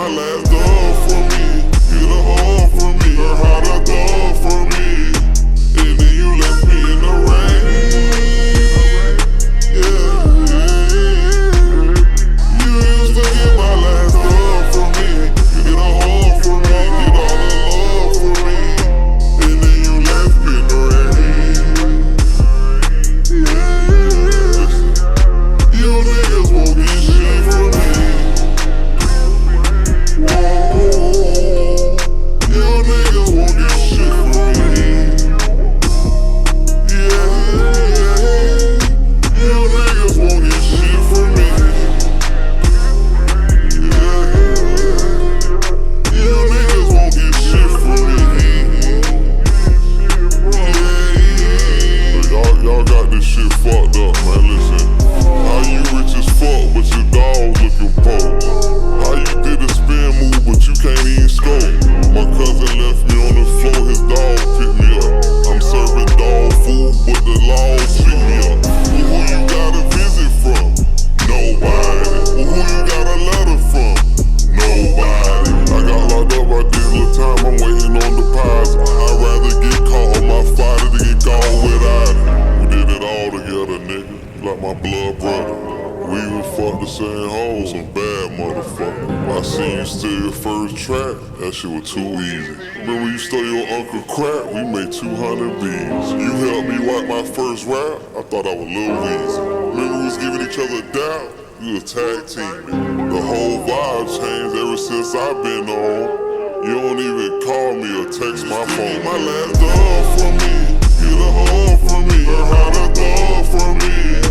my last dub for me. Get a hug for me. Learn how to thug for me. And then you left me in the rain. Yeah, yeah, yeah. You used to get my last dub for me. Get a hug for me. Get all the love for me. And then you left me in the rain. Yeah, yeah. You niggas won't get shit from me. Whoa. You niggas won't get shit from me. Yeah, yeah. You niggas won't get shit from me. Yeah, you niggas won't get shit from me. Yeah, y'all got this shit fucked up, man. Listen, how you rich as fuck, but your dog looking poor? How you did a spin move, but you can't even score? My cousin left me on the floor, his dog picked me up. I'm serving dog food, but the laws pick me up. Well, who you got a visit from? Nobody. Well, who you got a letter from? Nobody. I got locked up, I did a little time, I'm waiting on deposit. I'd rather get caught on my father than get caught without it. We did it all together, nigga, like my blood brother. We even fucked the same hoes, some bad motherfucker. I seen you steal your first track, that shit was too easy. Remember you stole your uncle crack, we made 200 B's. You helped me write my first rap, I thought I was Lil Weezy. Remember we was giving each other doubt, we was tag teaming. The whole vibe changed ever since I've been on. You don't even call me or text my phone. My last dub for me, get a hug for me. Learn how to thug for me.